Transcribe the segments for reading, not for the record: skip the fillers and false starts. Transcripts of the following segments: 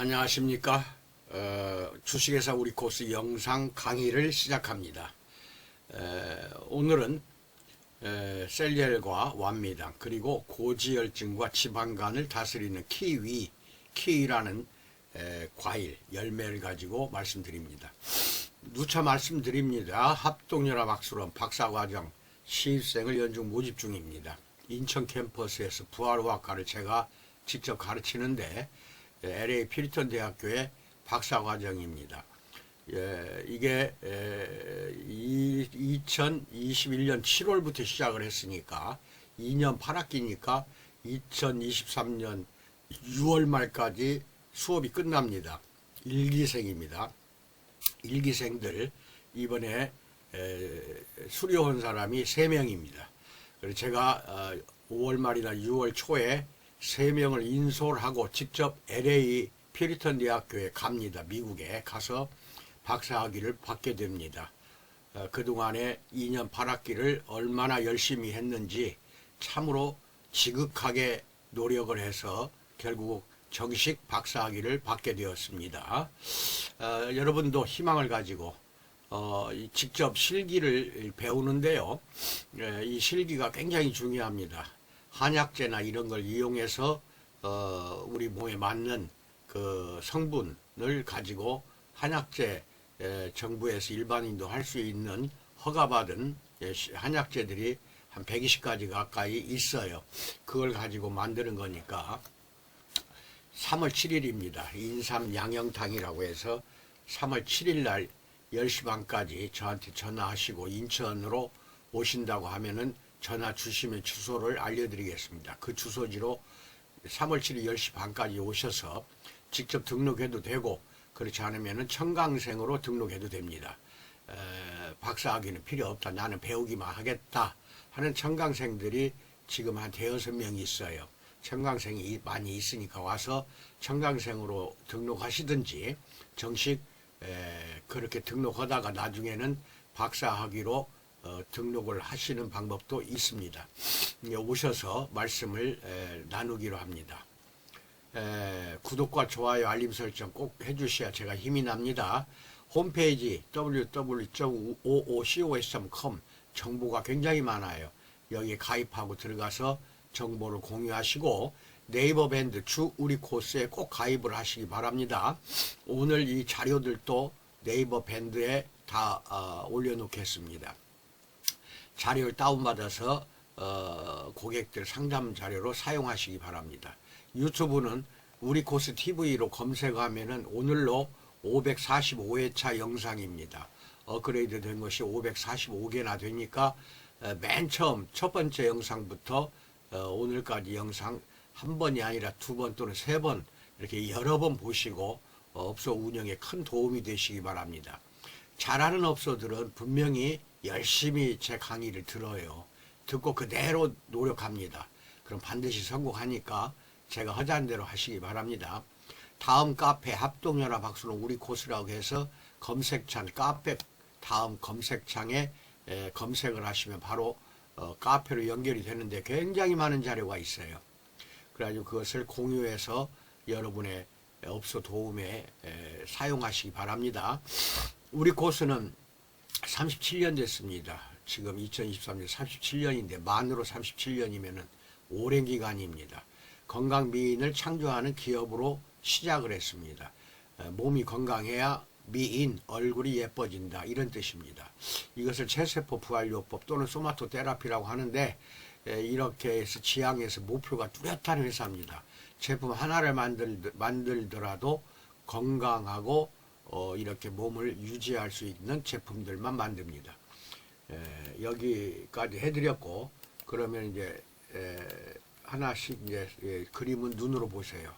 안녕하십니까. 주식회사 우리 코스 영상 강의를 시작합니다. 오늘은 셀리엘과 완미당 그리고 고지혈증과 지방간을 다스리는 키위라는 과일 열매를 가지고 말씀드립니다. 누차 말씀드립니다. 합동연합학술원 박사과정 신입생을 연중 모집 중입니다. 인천 캠퍼스에서 부활의학과를 제가 직접 가르치는데 LA 피리턴 대학교의 박사과정입니다. 이게 2021년 7월부터 시작을 했으니까 2년 8학기니까 2023년 6월 말까지 수업이 끝납니다. 1기생입니다. 1기생들 이번에 수료한 사람이 3명입니다. 그래서 제가 5월 말이나 6월 초에 3명을 인솔 하고 직접 LA 피리턴 대학교에 갑니다. 미국에 가서 박사학위를 받게 됩니다. 그동안에 2년 8학기를 얼마나 열심히 했는지 참으로 지극하게 노력을 해서 결국 정식 박사학위를 받게 되었습니다. 여러분도 희망을 가지고 직접 실기를 배우는데요. 이 실기가 굉장히 중요합니다. 한약재나 이런 걸 이용해서 우리 몸에 맞는 그 성분을 가지고 한약재 정부에서 일반인도 할 수 있는 허가받은 한약재들이 한 120가지 가까이 있어요. 그걸 가지고 만드는 거니까 3월 7일입니다. 인삼 양영탕이라고 해서 3월 7일 날 10시 반까지 저한테 전화하시고 인천으로 오신다고 하면은 전화 주시면 주소를 알려드리겠습니다. 그 주소지로 3월 7일 10시 반까지 오셔서 직접 등록해도 되고 그렇지 않으면 청강생으로 등록해도 됩니다. 박사학위는 필요 없다. 나는 배우기만 하겠다 하는 청강생들이 지금 한 5명 있어요. 청강생이 많이 있으니까 와서 청강생으로 등록하시든지 정식 그렇게 등록하다가 나중에는 박사학위로 등록을 하시는 방법도 있습니다. 오셔서 말씀을 나누기로 합니다. 구독과 좋아요 알림 설정 꼭 해주셔야 제가 힘이 납니다. 홈페이지 www.oocos.com 정보가 굉장히 많아요. 여기에 가입하고 들어가서 정보를 공유하시고 네이버 밴드 주 우리 코스에 꼭 가입을 하시기 바랍니다. 오늘 이 자료들도 네이버 밴드에 다 올려놓겠습니다. 자료를 다운받아서 고객들 상담 자료로 사용하시기 바랍니다. 유튜브는 우리 코스 TV로 검색하면은 오늘로 545회차 영상입니다. 업그레이드 된 것이 545개나 되니까 맨 처음 첫 번째 영상부터 오늘까지 영상 한 번이 아니라 2번 또는 3번 이렇게 여러 번 보시고 업소 운영에 큰 도움이 되시기 바랍니다. 잘하는 업소들은 분명히 열심히 제 강의를 들어요. 듣고 그대로 노력합니다. 그럼 반드시 성공하니까 제가 하자는 대로 하시기 바랍니다. 다음 카페 합동연합학술원 우리 코스라고 해서 검색창 카페 다음 검색창에 검색을 하시면 바로 카페로 연결이 되는데 굉장히 많은 자료가 있어요. 그래가지고 그것을 공유해서 여러분의 업소 도움에 사용하시기 바랍니다. 우리 코스는 37년 됐습니다. 지금 2023년 37년인데 만으로 37년이면은 오랜 기간입니다. 건강미인을 창조하는 기업으로 시작을 했습니다. 몸이 건강해야 미인, 얼굴이 예뻐진다 이런 뜻입니다. 이것을 체세포 부활요법 또는 소마토 테라피라고 하는데 이렇게 해서 지향해서 목표가 뚜렷한 회사입니다. 제품 하나를 만들더라도 건강하고 이렇게 몸을 유지할 수 있는 제품들만 만듭니다. 여기까지 해드렸고 그러면 이제 하나씩 이제 그림은 눈으로 보세요.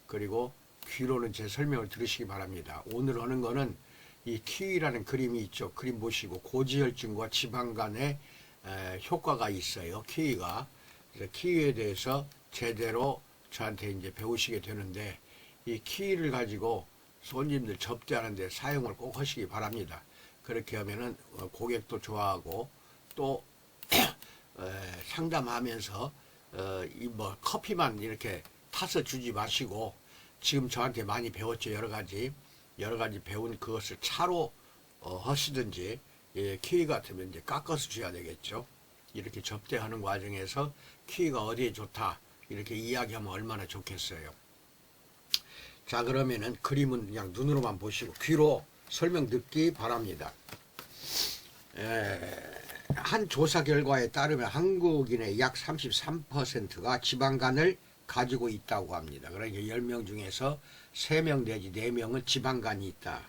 그리고 귀로는 제 설명을 들으시기 바랍니다. 오늘 하는 거는 이 키위라는 그림이 있죠. 그림 보시고 고지혈증과 지방간에 효과가 있어요. 키위가. 그래서 키위에 대해서 제대로 저한테 이제 배우시게 되는데 이 키위를 가지고 손님들 접대하는데 사용을 꼭 하시기 바랍니다. 그렇게 하면은 고객도 좋아하고 또 상담하면서 이 뭐 커피만 이렇게 타서 주지 마시고 지금 저한테 많이 배웠죠. 여러 가지 배운 그것을 차로 하시든지, 예, 키위 같으면 이제 깎아서 줘야 되겠죠. 이렇게 접대하는 과정에서 키위가 어디에 좋다 이렇게 이야기하면 얼마나 좋겠어요. 자, 그러면은 그림은 그냥 눈으로만 보시고 귀로 설명 듣기 바랍니다. 한 조사 결과에 따르면 한국인의 약 33%가 지방간을 가지고 있다고 합니다. 그러니까 10명 중에서 3명 내지 4명은 지방간이 있다.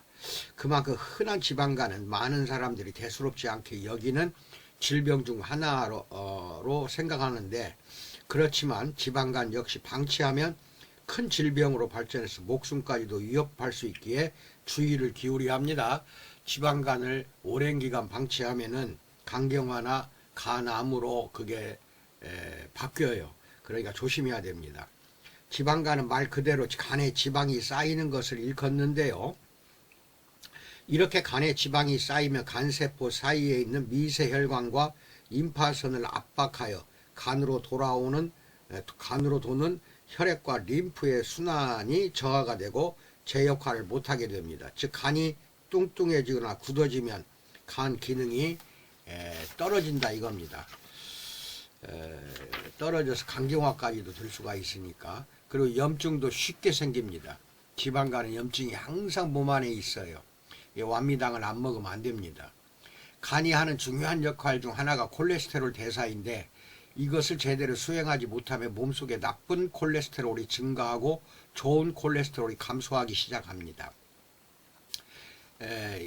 그만큼 흔한 지방간은 많은 사람들이 대수롭지 않게 여기는 질병 중 하나로 생각하는데, 그렇지만 지방간 역시 방치하면 큰 질병으로 발전해서 목숨까지도 위협할 수 있기에 주의를 기울여야 합니다. 지방간을 오랜 기간 방치하면은 간경화나 간암으로 그게 바뀌어요. 그러니까 조심해야 됩니다. 지방간은 말 그대로 간에 지방이 쌓이는 것을 일컫는데요. 이렇게 간에 지방이 쌓이면 간세포 사이에 있는 미세혈관과 임파선을 압박하여 간으로 도는 혈액과 림프의 순환이 저하가 되고 제 역할을 못하게 됩니다. 즉 간이 뚱뚱해지거나 굳어지면 간 기능이 떨어진다 이겁니다. 떨어져서 간경화까지도 될 수가 있으니까. 그리고 염증도 쉽게 생깁니다. 지방간은 염증이 항상 몸 안에 있어요. 완미당을 안 먹으면 안 됩니다. 간이 하는 중요한 역할 중 하나가 콜레스테롤 대사인데, 이것을 제대로 수행하지 못하면 몸속에 나쁜 콜레스테롤이 증가하고 좋은 콜레스테롤이 감소하기 시작합니다.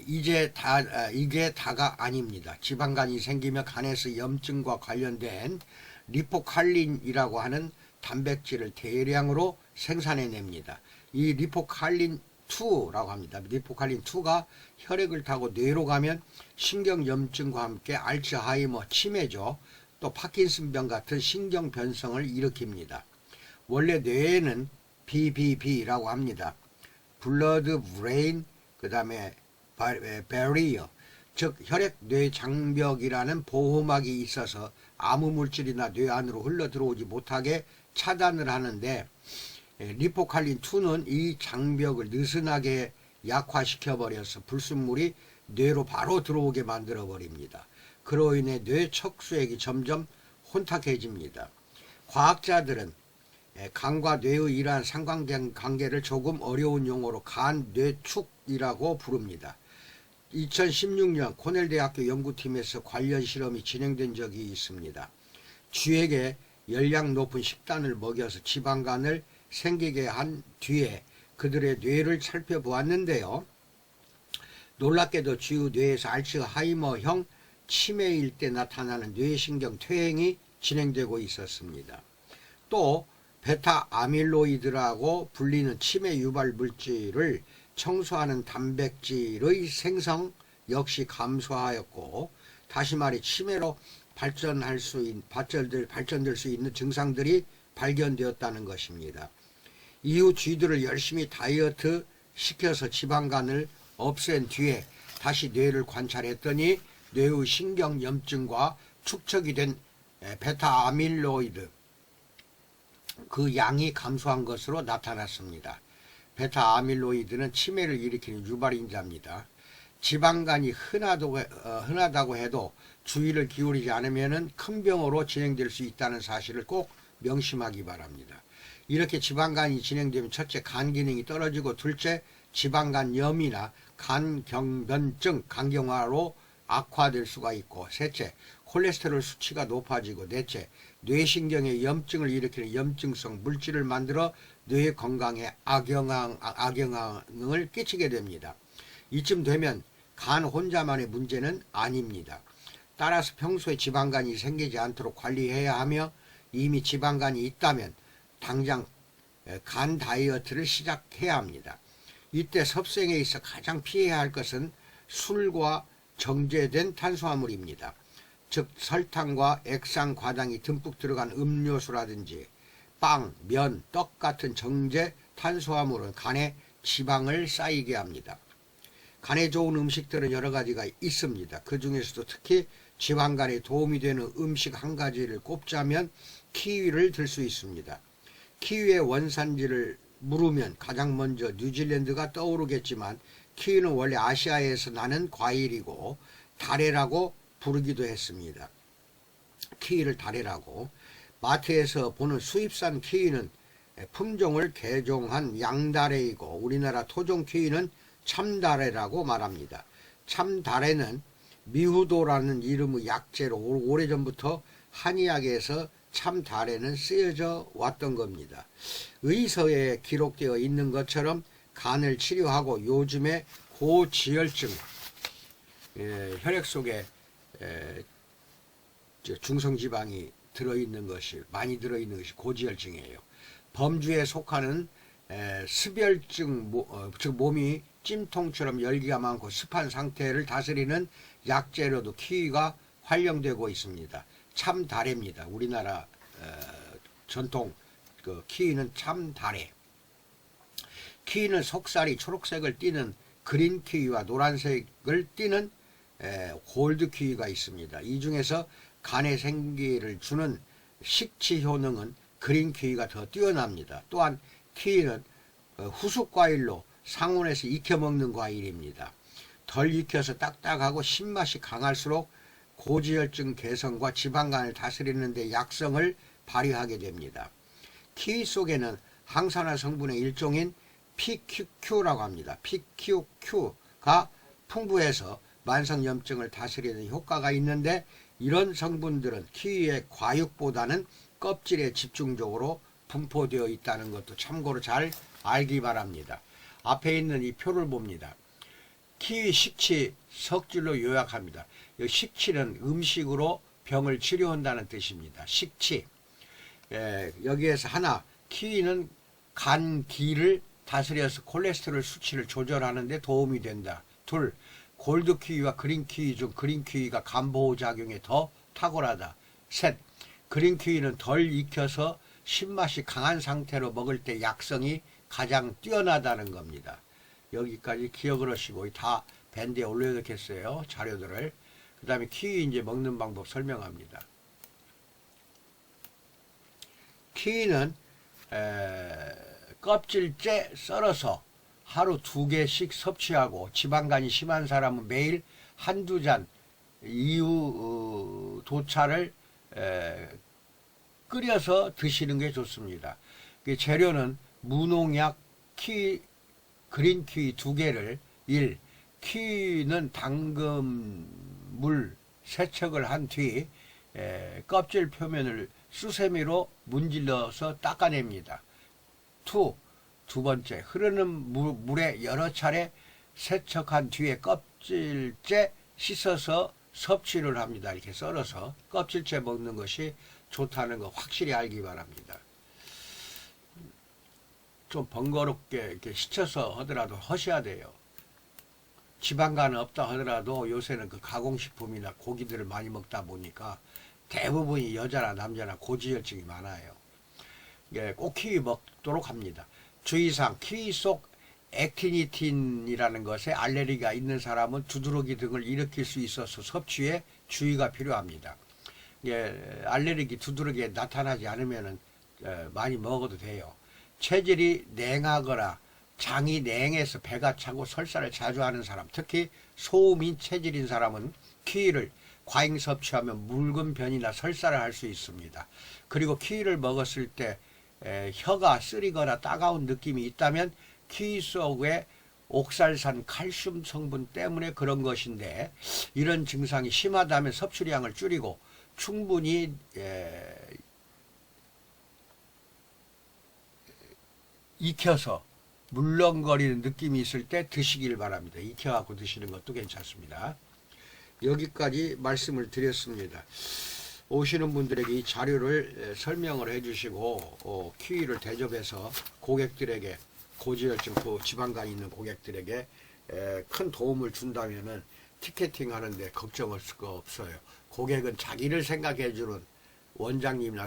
이게 다가 아닙니다. 지방간이 생기면 간에서 염증과 관련된 리포칼린이라고 하는 단백질을 대량으로 생산해냅니다. 이 리포칼린2라고 합니다. 리포칼린2가 혈액을 타고 뇌로 가면 신경염증과 함께 알츠하이머, 치매죠. 또 파킨슨병 같은 신경변성을 일으킵니다. 원래 뇌에는 BBB라고 합니다. 블러드 브레인, 그 다음에 베리어, 즉 혈액-뇌 장벽이라는 보호막이 있어서 아무 물질이나 뇌 안으로 흘러 들어오지 못하게 차단을 하는데, 리포칼린2는 이 장벽을 느슨하게 약화시켜버려서 불순물이 뇌로 바로 들어오게 만들어 버립니다. 그로 인해 뇌 척수액이 점점 혼탁해집니다. 과학자들은 간과 뇌의 이러한 상관관계를 조금 어려운 용어로 간뇌축이라고 부릅니다. 2016년 코넬대학교 연구팀에서 관련 실험이 진행된 적이 있습니다. 쥐에게 열량 높은 식단을 먹여서 지방간을 생기게 한 뒤에 그들의 뇌를 살펴보았는데요. 놀랍게도 쥐의 뇌에서 알츠하이머형 치매일 때 나타나는 뇌신경 퇴행이 진행되고 있었습니다. 또 베타 아밀로이드라고 불리는 치매 유발 물질을 청소하는 단백질의 생성 역시 감소하였고, 다시 말해 치매로 발전될 수 있는 증상들이 발견되었다는 것입니다. 이후 쥐들을 열심히 다이어트 시켜서 지방간을 없앤 뒤에 다시 뇌를 관찰했더니 뇌의 신경염증과 축적이 된 베타 아밀로이드 그 양이 감소한 것으로 나타났습니다. 베타 아밀로이드는 치매를 일으키는 유발인자입니다. 지방간이 흔하다고 해도 주의를 기울이지 않으면 큰 병으로 진행될 수 있다는 사실을 꼭 명심하기 바랍니다. 이렇게 지방간이 진행되면 첫째, 간 기능이 떨어지고, 둘째, 지방간염이나 간경변증, 간경화로 악화될 수가 있고, 셋째, 콜레스테롤 수치가 높아지고, 넷째, 뇌신경에 염증을 일으키는 염증성 물질을 만들어 뇌 건강에 악영향을 끼치게 됩니다. 이쯤 되면 간 혼자만의 문제는 아닙니다. 따라서 평소에 지방간이 생기지 않도록 관리해야 하며, 이미 지방간이 있다면 당장 간 다이어트를 시작해야 합니다. 이때 섭생에 있어 가장 피해야 할 것은 술과 정제된 탄수화물입니다. 즉 설탕과 액상 과당이 듬뿍 들어간 음료수라든지 빵, 면, 떡 같은 정제 탄수화물은 간에 지방을 쌓이게 합니다. 간에 좋은 음식들은 여러 가지가 있습니다. 그 중에서도 특히 지방간에 도움이 되는 음식 한 가지를 꼽자면 키위를 들 수 있습니다. 키위의 원산지를 물으면 가장 먼저 뉴질랜드가 떠오르겠지만 키위는 원래 아시아에서 나는 과일이고 다래라고 부르기도 했습니다. 키위를 다래라고. 마트에서 보는 수입산 키위는 품종을 개종한 양다래이고 우리나라 토종 키위는 참다래라고 말합니다. 참다래는 미후도라는 이름의 약재로 오래전부터 한의학에서 참다래는 쓰여져 왔던 겁니다. 의서에 기록되어 있는 것처럼 간을 치료하고 요즘에 고지혈증, 혈액 속에 중성지방이 많이 들어있는 것이 고지혈증이에요. 범주에 속하는 습열증, 즉 몸이 찜통처럼 열기가 많고 습한 상태를 다스리는 약재로도 키위가 활용되고 있습니다. 참다래입니다. 우리나라 전통 키위는 참다래. 키위는 속살이 초록색을 띠는 그린 키위와 노란색을 띠는 골드 키위가 있습니다. 이 중에서 간에 생기를 주는 식치 효능은 그린 키위가 더 뛰어납니다. 또한 키위는 후숙 과일로 상온에서 익혀 먹는 과일입니다. 덜 익혀서 딱딱하고 신맛이 강할수록 고지혈증 개선과 지방간을 다스리는 데 약성을 발휘하게 됩니다. 키위 속에는 항산화 성분의 일종인 PQQ라고 합니다. PQQ가 풍부해서 만성염증을 다스리는 효과가 있는데 이런 성분들은 키위의 과육보다는 껍질에 집중적으로 분포되어 있다는 것도 참고로 잘 알기 바랍니다. 앞에 있는 이 표를 봅니다. 키위 식치 석줄로 요약합니다. 이 식치는 음식으로 병을 치료한다는 뜻입니다. 식치. 여기에서 하나, 키위는 간 기를 다스려서 콜레스테롤 수치를 조절하는 데 도움이 된다. 둘, 골드 키위와 그린 키위 중 그린 키위가 간 보호 작용에 더 탁월하다. 셋, 그린 키위는 덜 익혀서 신맛이 강한 상태로 먹을 때 약성이 가장 뛰어나다는 겁니다. 여기까지 기억을 하시고 다 밴드에 올려놓겠어요. 자료들을. 그 다음에 키위 이제 먹는 방법 설명합니다. 키위는 껍질째 썰어서 하루 2개씩 섭취하고 지방간이 심한 사람은 매일 한두 잔 이후 도차를 끓여서 드시는 게 좋습니다. 재료는 무농약 그린 키위 2개를 1. 키위는 당근 물 세척을 한 뒤 껍질 표면을 수세미로 문질러서 닦아냅니다. 두 번째, 흐르는 물에 여러 차례 세척한 뒤에 껍질째 씻어서 섭취를 합니다. 이렇게 썰어서 껍질째 먹는 것이 좋다는 거 확실히 알기 바랍니다. 좀 번거롭게 이렇게 씻어서 하더라도 하셔야 돼요. 지방간은 없다 하더라도 요새는 그 가공식품이나 고기들을 많이 먹다 보니까 대부분이 여자나 남자나 고지혈증이 많아요. 꼭 키위 먹도록 합니다. 주의사항, 키위 속 액티니틴이라는 것에 알레르기가 있는 사람은 두드러기 등을 일으킬 수 있어서 섭취에 주의가 필요합니다. 알레르기 두드러기에 나타나지 않으면 많이 먹어도 돼요. 체질이 냉하거나 장이 냉해서 배가 차고 설사를 자주 하는 사람, 특히 소음인 체질인 사람은 키위를 과잉 섭취하면 묽은 변이나 설사를 할 수 있습니다. 그리고 키위를 먹었을 때 혀가 쓰리거나 따가운 느낌이 있다면 키위 속에 옥살산 칼슘 성분 때문에 그런 것인데 이런 증상이 심하다면 섭취량을 줄이고 충분히 익혀서 물렁거리는 느낌이 있을 때 드시길 바랍니다. 익혀갖고 드시는 것도 괜찮습니다. 여기까지 말씀을 드렸습니다. 오시는 분들에게 이 자료를 설명을 해주시고 키위를 대접해서 고객들에게 고지혈증 또 지방간이 있는 고객들에게 큰 도움을 준다면은 티켓팅 하는데 걱정할 수가 없어요. 고객은 자기를 생각해주는 원장님이나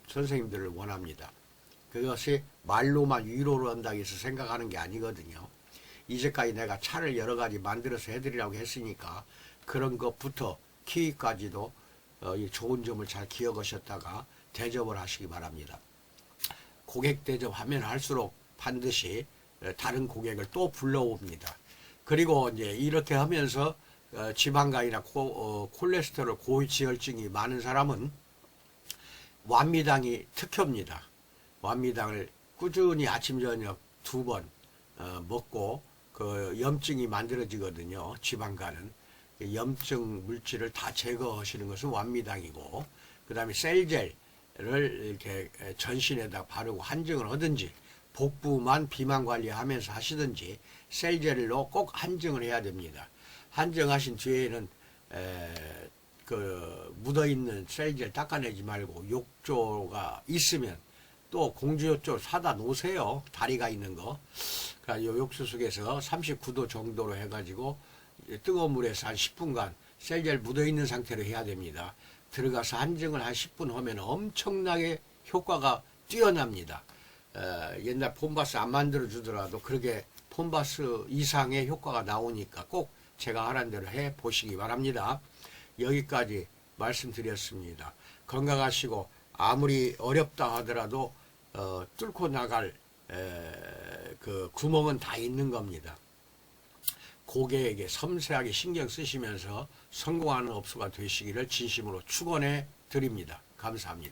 선생님들을 원합니다. 그것이 말로만 위로를 한다고 해서 생각하는 게 아니거든요. 이제까지 내가 차를 여러 가지 만들어서 해드리라고 했으니까 그런 것부터 키위까지도 좋은 점을 잘 기억하셨다가 대접을 하시기 바랍니다. 고객 대접하면 할수록 반드시 다른 고객을 또 불러옵니다. 그리고 이제 이렇게 하면서 지방간이나 콜레스테롤 고지혈증이 많은 사람은 완미당이 특효입니다. 완미당을 꾸준히 아침 저녁 2번 먹고 그 염증이 만들어지거든요. 지방간은 염증 물질을 다 제거하시는 것은 완미당이고, 그 다음에 셀젤을 이렇게 전신에다 바르고 한증을 하든지, 복부만 비만 관리하면서 하시든지 셀젤로 꼭 한증을 해야 됩니다. 한증하신 뒤에는 그 묻어있는 셀젤 닦아내지 말고 욕조가 있으면 또 공주욕조 사다 놓으세요. 다리가 있는 거. 그러니까 요 욕조 속에서 39도 정도로 해가지고 뜨거운 물에서 한 10분간 셀젤 묻어있는 상태로 해야 됩니다. 들어가서 한증을 한 10분 하면 엄청나게 효과가 뛰어납니다. 옛날 폼바스 안 만들어 주더라도 그렇게 폼바스 이상의 효과가 나오니까 꼭 제가 하라는 대로 해 보시기 바랍니다. 여기까지 말씀드렸습니다. 건강하시고 아무리 어렵다 하더라도 뚫고 나갈 그 구멍은 다 있는 겁니다. 고객에게 섬세하게 신경 쓰시면서 성공하는 업소가 되시기를 진심으로 축원해 드립니다. 감사합니다.